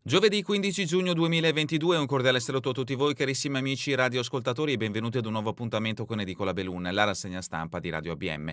Giovedì 15 giugno 2022, un cordiale saluto a tutti voi carissimi amici radioascoltatori e benvenuti ad un nuovo appuntamento con Edicola Belun, la rassegna stampa di Radio ABM.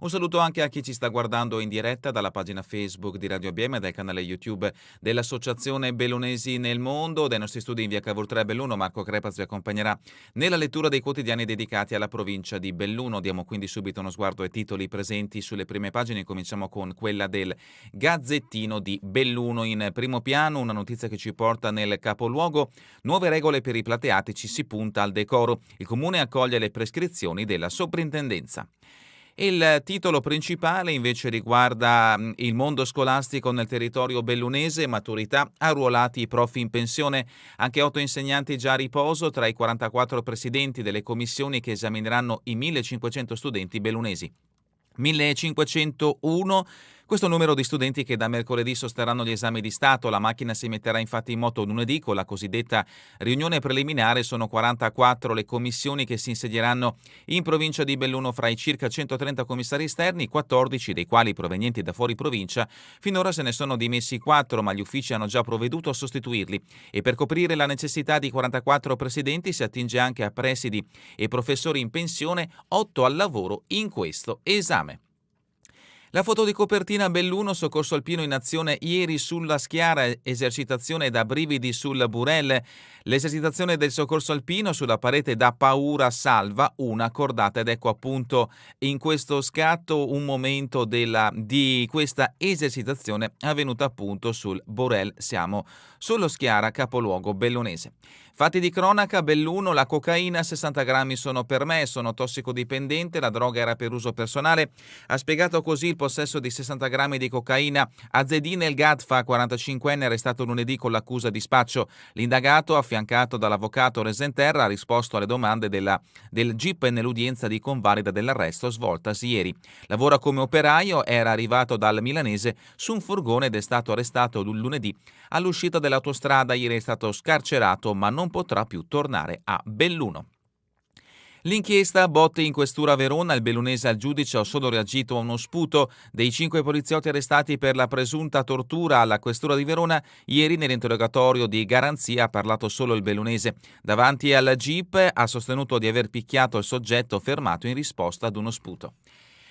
Un saluto anche a chi ci sta guardando in diretta dalla pagina Facebook di Radio ABM e dal canale YouTube dell'Associazione Bellunesi nel Mondo. Dai nostri studi in via Cavour 3 Belluno, Marco Crepaz vi accompagnerà nella lettura dei quotidiani dedicati alla provincia di Belluno. Diamo quindi subito uno sguardo ai titoli presenti sulle prime pagine. Cominciamo con quella del Gazzettino di Belluno. In primo piano una notizia che ci porta nel capoluogo: nuove regole per i plateatici, si punta al decoro. Il comune accoglie le prescrizioni della soprintendenza. Il titolo principale invece riguarda il mondo scolastico nel territorio bellunese, maturità, arruolati i prof in pensione, anche 8 insegnanti già a riposo tra i 44 presidenti delle commissioni che esamineranno i 1500 studenti bellunesi. 1501 questo numero di studenti che da mercoledì sosterranno gli esami di Stato. La macchina si metterà infatti in moto lunedì con la cosiddetta riunione preliminare. Sono 44 le commissioni che si insedieranno in provincia di Belluno fra i circa 130 commissari esterni, 14 dei quali provenienti da fuori provincia. Finora se ne sono dimessi 4, ma gli uffici hanno già provveduto a sostituirli. E per coprire la necessità di 44 presidenti si attinge anche a presidi e professori in pensione, 8 al lavoro in questo esame. La foto di copertina: Belluno, soccorso alpino in azione ieri sulla Schiara, esercitazione da brividi sul Burel. L'esercitazione del soccorso alpino sulla parete da paura salva una cordata, ed ecco appunto in questo scatto un momento di questa esercitazione avvenuta appunto sul Burel. Siamo sullo Schiara, capoluogo bellunese. Fatti di cronaca: Belluno, la cocaina, 60 grammi sono per me, sono tossicodipendente, la droga era per uso personale. Ha spiegato così il possesso di 60 grammi di cocaina a Zedine El Gadfa, 45enne, arrestato lunedì con l'accusa di spaccio. L'indagato, affiancato dall'avvocato Resenterra, ha risposto alle domande del GIP nell'udienza di convalida dell'arresto svoltasi ieri. Lavora come operaio, era arrivato dal milanese su un furgone ed è stato arrestato lunedì all'uscita dell'autostrada. Ieri è stato scarcerato ma non potrà più tornare a Belluno. L'inchiesta: botte in questura a Verona, il bellunese al giudice: ho solo reagito a uno sputo. Dei 5 poliziotti arrestati per la presunta tortura alla questura di Verona, ieri nell'interrogatorio di garanzia ha parlato solo il bellunese. Davanti al GIP ha sostenuto di aver picchiato il soggetto fermato in risposta ad uno sputo.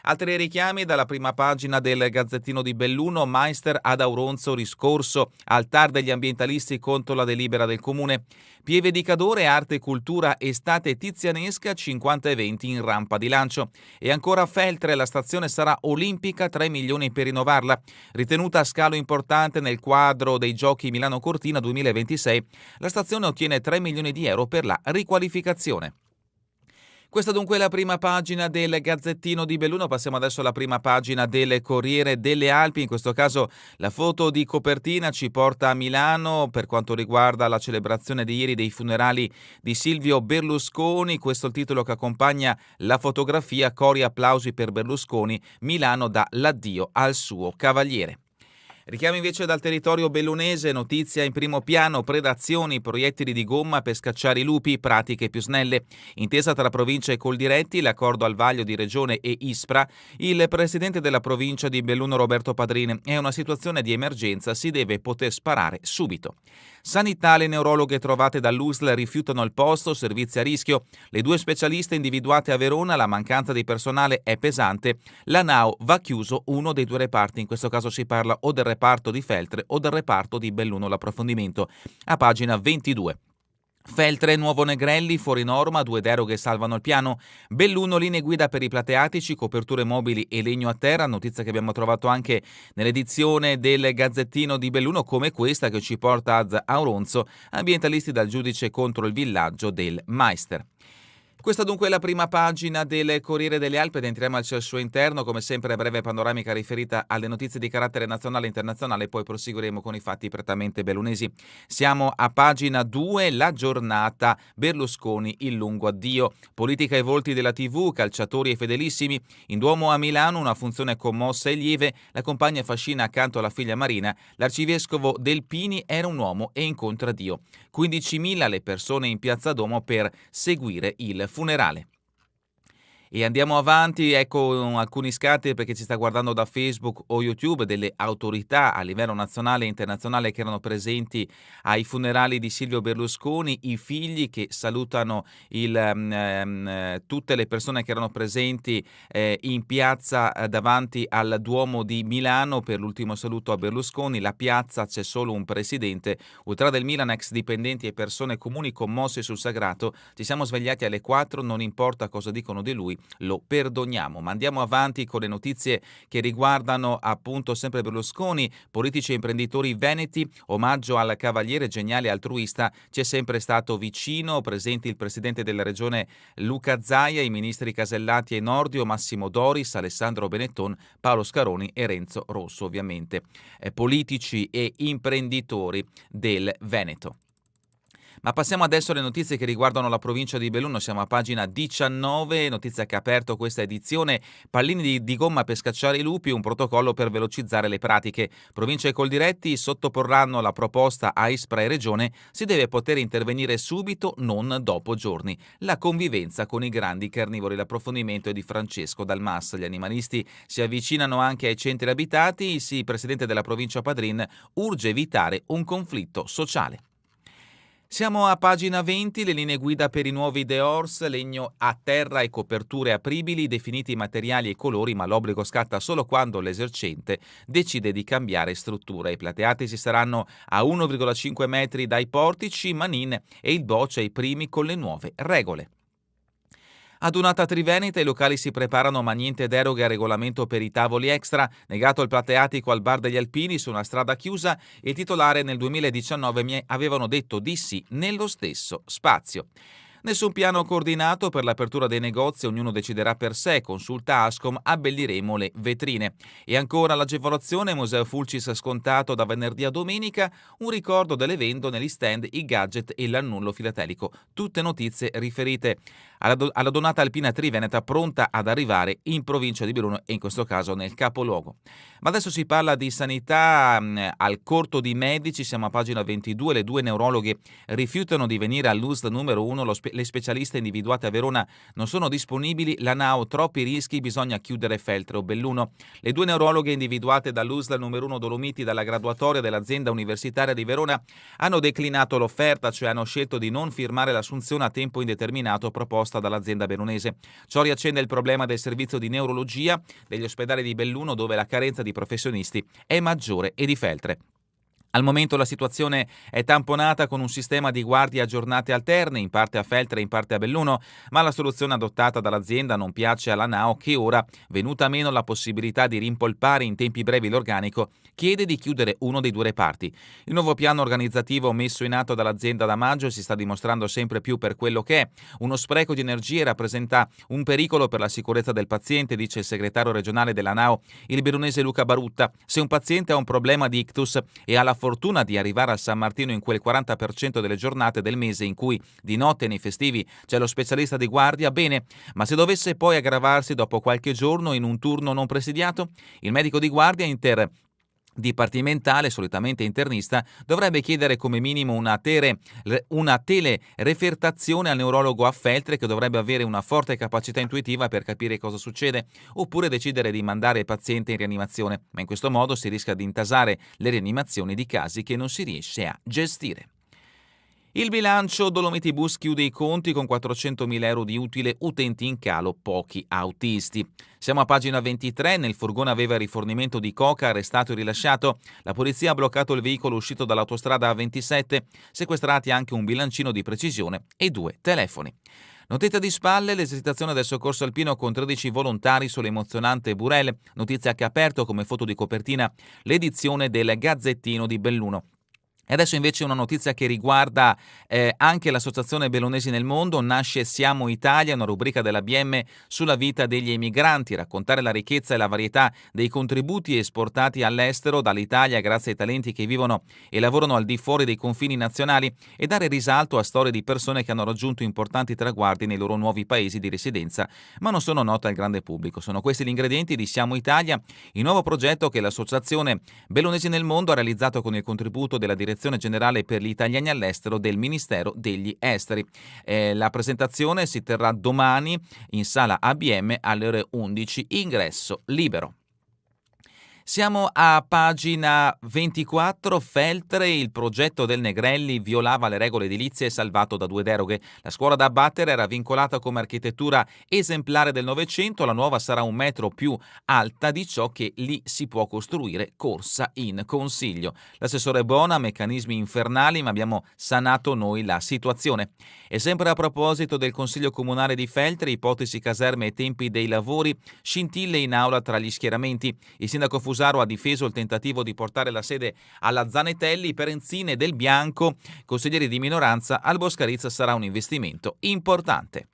Altri richiami dalla prima pagina del Gazzettino di Belluno: Meister ad Auronzo, riscorso al TAR degli ambientalisti contro la delibera del comune. Pieve di Cadore, arte e cultura, estate tizianesca, 50 eventi in rampa di lancio. E ancora Feltre, la stazione sarà olimpica, 3 milioni per rinnovarla. Ritenuta scalo importante nel quadro dei Giochi Milano Cortina 2026, la stazione ottiene 3 milioni di euro per la riqualificazione. Questa dunque è la prima pagina del Gazzettino di Belluno. Passiamo adesso alla prima pagina del Corriere delle Alpi. In questo caso la foto di copertina ci porta a Milano per quanto riguarda la celebrazione di ieri dei funerali di Silvio Berlusconi. Questo è il titolo che accompagna la fotografia: cori applausi per Berlusconi, Milano dà l'addio al suo cavaliere. Richiamo invece dal territorio bellunese, notizia in primo piano: predazioni, proiettili di gomma per scacciare i lupi, pratiche più snelle. Intesa tra provincia e Coldiretti, l'accordo al vaglio di Regione e ISPRA. Il presidente della provincia di Belluno Roberto Padrini: è una situazione di emergenza, si deve poter sparare subito. Sanità: le neurologhe trovate dall'USL rifiutano il posto, servizi a rischio. Le 2 specialiste individuate a Verona, la mancanza di personale è pesante. La NAO va chiuso uno dei 2 reparti, in questo caso si parla o del reparto di Feltre o del reparto di Belluno. L'approfondimento a pagina 22. Feltre, nuovo Negrelli, fuori norma, 2 deroghe salvano il piano. Belluno, linee guida per i plateatici, coperture mobili e legno a terra, notizia che abbiamo trovato anche nell'edizione del Gazzettino di Belluno, come questa che ci porta ad Auronzo, ambientalisti dal giudice contro il villaggio del Meister. Questa dunque è la prima pagina del Corriere delle Alpi ed entriamo al suo interno, come sempre breve panoramica riferita alle notizie di carattere nazionale e internazionale, poi proseguiremo con i fatti prettamente bellunesi. Siamo a pagina 2, la giornata, Berlusconi, il lungo addio, politica e volti della TV, calciatori e fedelissimi, in Duomo a Milano una funzione commossa e lieve, la compagna fascina accanto alla figlia Marina, l'arcivescovo Delpini era un uomo e incontra Dio. 15.000 le persone in piazza Duomo per seguire il funerale. E andiamo avanti, ecco alcuni scatti perché ci sta guardando da Facebook o YouTube delle autorità a livello nazionale e internazionale che erano presenti ai funerali di Silvio Berlusconi, i figli che salutano tutte le persone che erano presenti in piazza davanti al Duomo di Milano per l'ultimo saluto a Berlusconi. La piazza c'è solo un presidente, ultra del Milan, ex dipendenti e persone comuni commosse sul sagrato. Ci siamo svegliati alle 4, non importa cosa dicono di lui, lo perdoniamo. Ma andiamo avanti con le notizie che riguardano appunto sempre Berlusconi. Politici e imprenditori veneti, omaggio al cavaliere geniale altruista, ci è sempre stato vicino, presenti il presidente della regione Luca Zaia, i ministri Casellati e Nordio, Massimo Doris, Alessandro Benetton, Paolo Scaroni e Renzo Rosso, ovviamente politici e imprenditori del Veneto. Ma passiamo adesso alle notizie che riguardano la provincia di Belluno. Siamo a pagina 19, notizia che ha aperto questa edizione. Pallini di gomma per scacciare i lupi, un protocollo per velocizzare le pratiche. Provincia e Coldiretti sottoporranno la proposta a ISPRA e Regione. Si deve poter intervenire subito, non dopo giorni. La convivenza con i grandi carnivori. L'approfondimento è di Francesco Dalmas. Gli animalisti si avvicinano anche ai centri abitati. Il presidente della provincia Padrin urge evitare un conflitto sociale. Siamo a pagina 20, le linee guida per i nuovi Deors, legno a terra e coperture apribili, definiti i materiali e colori, ma l'obbligo scatta solo quando l'esercente decide di cambiare struttura. I plateati si saranno a 1,5 metri dai portici, Manin e il Boccia i primi con le nuove regole. Adunata Triveneta, i locali si preparano ma niente deroghe al regolamento per i tavoli extra, negato il plateatico al Bar degli Alpini su una strada chiusa, il titolare nel 2019 mi avevano detto di sì nello stesso spazio. Nessun piano coordinato per l'apertura dei negozi, ognuno deciderà per sé, consulta Ascom, abbelliremo le vetrine. E ancora l'agevolazione Museo Fulcis scontato da venerdì a domenica, un ricordo dell'evento negli stand, i gadget e l'annullo filatelico. Tutte notizie riferite alla donata alpina Triveneta pronta ad arrivare in provincia di Belluno e in questo caso nel capoluogo. Ma adesso si parla di sanità al corto di medici, siamo a pagina 22, le due neurologhe rifiutano di venire all'USL numero 1, le specialiste individuate a Verona non sono disponibili, la NAO troppi rischi, bisogna chiudere Feltre o Belluno. Le due neurologhe individuate dall'USL numero 1 Dolomiti dalla graduatoria dell'azienda universitaria di Verona hanno declinato l'offerta, cioè hanno scelto di non firmare l'assunzione a tempo indeterminato proposta dall'azienda veronese. Ciò riaccende il problema del servizio di neurologia degli ospedali di Belluno, dove la carenza di professionisti è maggiore e di Feltre. Al momento la situazione è tamponata con un sistema di guardie a giornate alterne, in parte a Feltre e in parte a Belluno, ma la soluzione adottata dall'azienda non piace alla NAO che ora, venuta meno la possibilità di rimpolpare in tempi brevi l'organico, chiede di chiudere uno dei due reparti. Il nuovo piano organizzativo messo in atto dall'azienda da maggio si sta dimostrando sempre più per quello che è, uno spreco di energie, rappresenta un pericolo per la sicurezza del paziente, dice il segretario regionale della NAO, il bellunese Luca Barutta. Se un paziente ha un problema di ictus e ha la fortuna di arrivare a San Martino in quel 40% delle giornate del mese in cui di notte e nei festivi c'è lo specialista di guardia, bene, ma se dovesse poi aggravarsi dopo qualche giorno in un turno non presidiato, il medico di guardia dipartimentale, solitamente internista, dovrebbe chiedere come minimo una telerefertazione al neurologo a Feltre, che dovrebbe avere una forte capacità intuitiva per capire cosa succede, oppure decidere di mandare il paziente in rianimazione, ma in questo modo si rischia di intasare le rianimazioni di casi che non si riesce a gestire. Il bilancio Dolomiti Bus chiude i conti con 400.000 euro di utile, utenti in calo, pochi autisti. Siamo a pagina 23, nel furgone aveva rifornimento di coca, arrestato e rilasciato. La polizia ha bloccato il veicolo uscito dall'autostrada A27, sequestrati anche un bilancino di precisione e 2 telefoni. Notizia di spalle, l'esercitazione del soccorso alpino con 13 volontari sull'emozionante Burel, notizia che ha aperto come foto di copertina l'edizione del Gazzettino di Belluno. E adesso invece una notizia che riguarda anche l'Associazione Bellunesi nel Mondo. Nasce Siamo Italia, una rubrica dell'ABM sulla vita degli emigranti, raccontare la ricchezza e la varietà dei contributi esportati all'estero dall'Italia grazie ai talenti che vivono e lavorano al di fuori dei confini nazionali e dare risalto a storie di persone che hanno raggiunto importanti traguardi nei loro nuovi paesi di residenza, ma non sono note al grande pubblico. Sono questi gli ingredienti di Siamo Italia, il nuovo progetto che l'Associazione Bellunesi nel Mondo ha realizzato con il contributo della direzione Direzione Generale per gli Italiani all'Estero del Ministero degli Esteri. La presentazione si terrà domani in sala ABM alle ore 11, ingresso libero. Siamo a pagina 24, Feltre, il progetto del Negrelli violava le regole edilizie e salvato da 2 deroghe. La scuola da abbattere era vincolata come architettura esemplare del Novecento, la nuova sarà 1 metro più alta di ciò che lì si può costruire, corsa in consiglio. L'assessore Bona, meccanismi infernali, ma abbiamo sanato noi la situazione. E sempre a proposito del Consiglio Comunale di Feltre, ipotesi caserme e tempi dei lavori, scintille in aula tra gli schieramenti. Il sindaco Fusaro ha difeso il tentativo di portare la sede alla Zanetelli, per Enzine Del Bianco, consiglieri di minoranza, al Boscarizza sarà un investimento importante.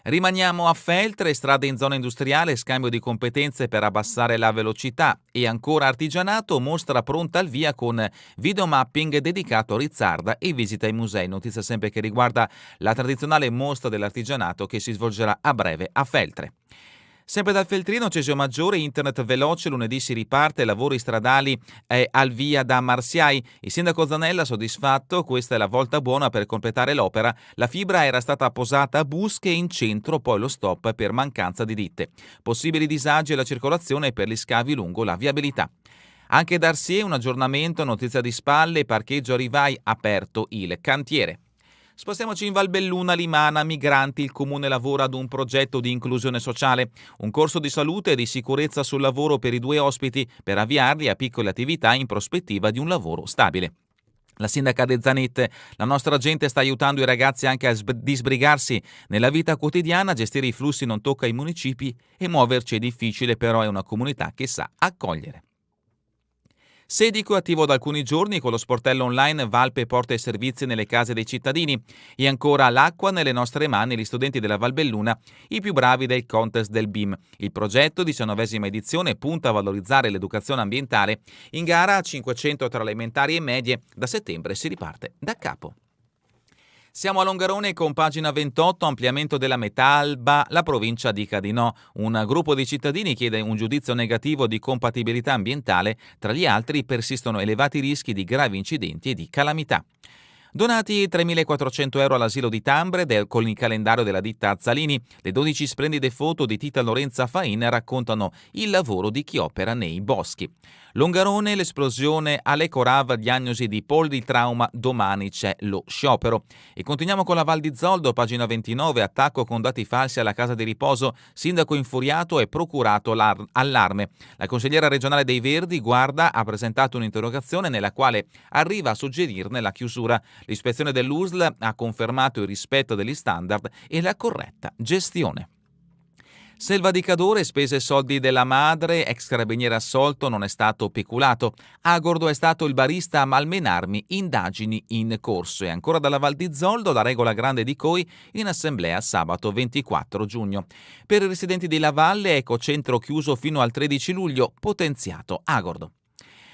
Rimaniamo a Feltre, strade in zona industriale, scambio di competenze per abbassare la velocità e ancora artigianato, mostra pronta al via con videomapping dedicato a Rizzarda e visita ai musei. Notizia sempre che riguarda la tradizionale mostra dell'artigianato che si svolgerà a breve a Feltre. Sempre dal Feltrino, Cesio Maggiore, internet veloce, lunedì si riparte, lavori stradali al via da Marsiai. Il sindaco Zanella soddisfatto, questa è la volta buona per completare l'opera. La fibra era stata posata a Busche in centro, poi lo stop per mancanza di ditte. Possibili disagi alla circolazione per gli scavi lungo la viabilità. Anche da Arsie un aggiornamento, notizia di spalle, parcheggio Rivai, aperto il cantiere. Spostiamoci in Valbelluna, Limana, migranti, il comune lavora ad un progetto di inclusione sociale, un corso di salute e di sicurezza sul lavoro per i 2 ospiti per avviarli a piccole attività in prospettiva di un lavoro stabile. La sindaca De Zanette, la nostra gente sta aiutando i ragazzi anche a disbrigarsi nella vita quotidiana, gestire i flussi non tocca ai municipi e muoverci è difficile, però è una comunità che sa accogliere. Sedico è attivo da alcuni giorni con lo sportello online Valpe porta i servizi nelle case dei cittadini. E ancora l'acqua nelle nostre mani, gli studenti della Valbelluna, i più bravi del contest del BIM. Il progetto, 19ª edizione, punta a valorizzare l'educazione ambientale. In gara 500 tra elementari e medie, da settembre si riparte da capo. Siamo a Longarone con pagina 28, ampliamento della Metalba, la provincia dica di no. Un gruppo di cittadini chiede un giudizio negativo di compatibilità ambientale, tra gli altri persistono elevati rischi di gravi incidenti e di calamità. Donati 3.400 euro all'asilo di Tambre con il calendario della ditta Azzalini. Le 12 splendide foto di Tita Lorenza Fain raccontano il lavoro di chi opera nei boschi. Longarone, l'esplosione all'Ecorav, diagnosi di politrauma, domani c'è lo sciopero. E continuiamo con la Val di Zoldo, pagina 29, attacco con dati falsi alla casa di riposo, sindaco infuriato e procurato allarme. La consigliera regionale dei Verdi, Guarda, ha presentato un'interrogazione nella quale arriva a suggerirne la chiusura. L'ispezione dell'USL ha confermato il rispetto degli standard e la corretta gestione. Selva di Cadore, spese e soldi della madre, ex carabiniere assolto, non è stato peculato. Agordo è stato il barista a malmenarmi, indagini in corso. E ancora dalla Val di Zoldo, la regola grande di Coi in assemblea sabato 24 giugno. Per i residenti di La Valle, ecocentro chiuso fino al 13 luglio, potenziato Agordo.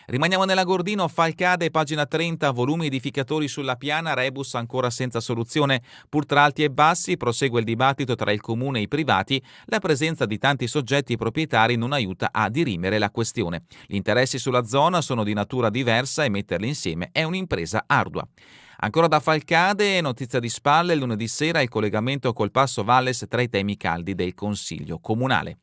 Rimaniamo nell'Agordino, Falcade, pagina 30, volumi edificatori sulla piana, rebus ancora senza soluzione. Pur tra alti e bassi, prosegue il dibattito tra il comune e i privati, la presenza di tanti soggetti proprietari non aiuta a dirimere la questione. Gli interessi sulla zona sono di natura diversa e metterli insieme è un'impresa ardua. Ancora da Falcade, notizia di spalle, lunedì sera il collegamento col Passo Valles tra i temi caldi del Consiglio Comunale.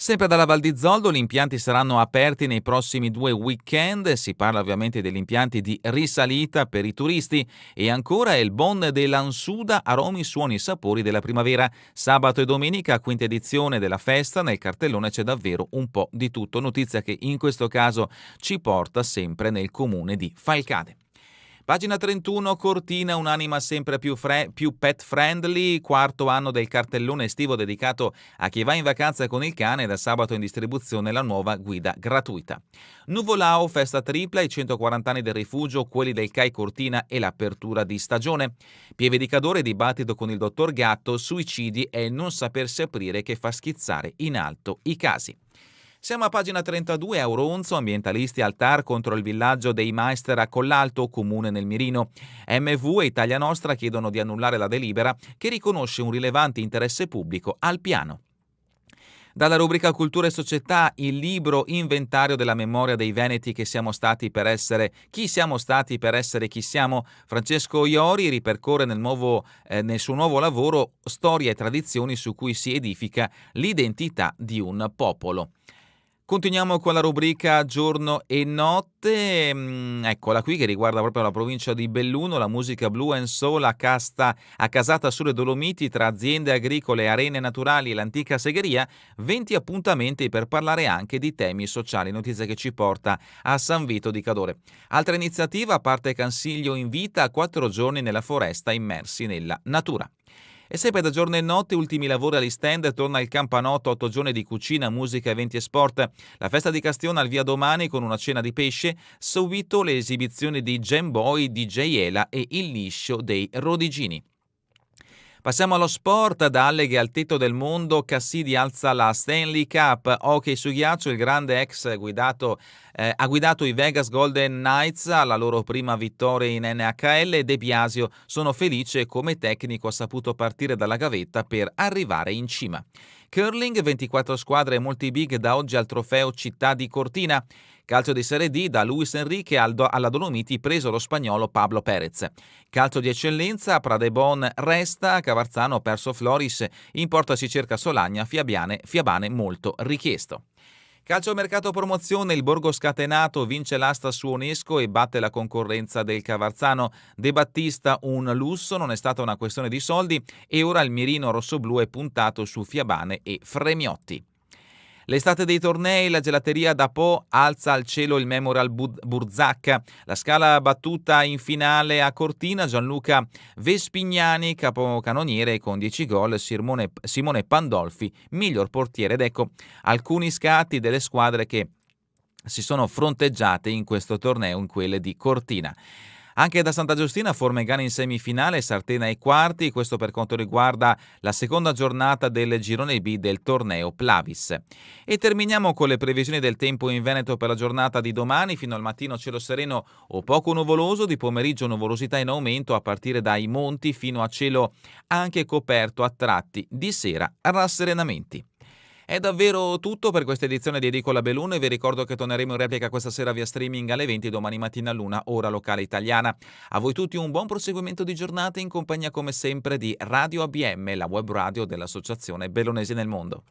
Sempre dalla Val di Zoldo, gli impianti saranno aperti nei prossimi 2 weekend, si parla ovviamente degli impianti di risalita per i turisti e ancora il Bon dell'Ansuda, aromi, suoni e sapori della primavera. Sabato e domenica, quinta edizione della festa, nel cartellone c'è davvero un po' di tutto, notizia che in questo caso ci porta sempre nel comune di Falcade. Pagina 31, Cortina, un'anima sempre più pet friendly, 4º anno del cartellone estivo dedicato a chi va in vacanza con il cane, da sabato in distribuzione la nuova guida gratuita. Nuvolao, festa tripla, i 140 anni del rifugio, quelli del CAI Cortina e l'apertura di stagione. Pieve di Cadore, dibattito con il dottor Gatto, suicidi e il non sapersi aprire che fa schizzare in alto i casi. Siamo a pagina 32, Auronzo, ambientalisti al TAR contro il villaggio dei Meister a Collalto, comune nel Mirino. MV e Italia Nostra chiedono di annullare la delibera che riconosce un rilevante interesse pubblico al piano. Dalla rubrica Cultura e Società, il libro Inventario della memoria dei Veneti che siamo stati per essere chi siamo stati per essere chi siamo, Francesco Iori ripercorre nel suo nuovo lavoro storie e tradizioni su cui si edifica l'identità di un popolo. Continuiamo con la rubrica Giorno e Notte, eccola qui che riguarda proprio la provincia di Belluno, la musica blu and soul accasata sulle Dolomiti tra aziende agricole, arene naturali e l'antica segheria, 20 appuntamenti per parlare anche di temi sociali, notizia che ci porta a San Vito di Cadore. Altra iniziativa, a parte Cansiglio invita a 4 giorni nella foresta immersi nella natura. E sempre da Giorno e Notte, ultimi lavori agli stand, torna il Campanotto, 8 giorni di cucina, musica, eventi e sport. La festa di Castione al Via Domani con una cena di pesce, subito le esibizioni di Jam Boy, DJ Ela e il liscio dei Rodigini. Passiamo allo sport, da Alleghe al tetto del mondo, Cassidi alza la Stanley Cup, hockey su ghiaccio, il grande ex ha guidato i Vegas Golden Knights alla loro prima vittoria in NHL e De Biasio sono felice come tecnico ha saputo partire dalla gavetta per arrivare in cima. Curling, 24 squadre e molti big da oggi al trofeo Città di Cortina. Calcio di Serie D, da Luis Enrique alla Dolomiti preso lo spagnolo Pablo Perez. Calcio di eccellenza, a Pradebon resta, Cavarzano ha perso Floris, in porta si cerca Solagna, Fiabane molto richiesto. Calcio mercato promozione, il Borgo Scatenato vince l'asta su Onesco e batte la concorrenza del Cavarzano. De Battista un lusso, non è stata una questione di soldi e ora il mirino rossoblù è puntato su Fiabane e Fremiotti. L'estate dei tornei, la gelateria da Po alza al cielo il Memorial Burzacca. La Scala battuta in finale a Cortina, Gianluca Vespignani, capocannoniere con 10 gol, Simone Pandolfi, miglior portiere. Ed ecco alcuni scatti delle squadre che si sono fronteggiate in questo torneo, in quelle di Cortina. Anche da Santa Giustina Formegana in semifinale, Sartena ai quarti, questo per quanto riguarda la seconda giornata del girone B del torneo Plavis. E terminiamo con le previsioni del tempo in Veneto per la giornata di domani. Fino al mattino cielo sereno o poco nuvoloso, di pomeriggio nuvolosità in aumento a partire dai monti fino a cielo anche coperto a tratti, di sera rasserenamenti. È davvero tutto per questa edizione di Edicola Belluno e vi ricordo che torneremo in replica questa sera via streaming alle 20 domani mattina all'1 ora locale italiana. A voi tutti un buon proseguimento di giornata in compagnia come sempre di Radio ABM, la web radio dell'Associazione Bellunesi nel Mondo.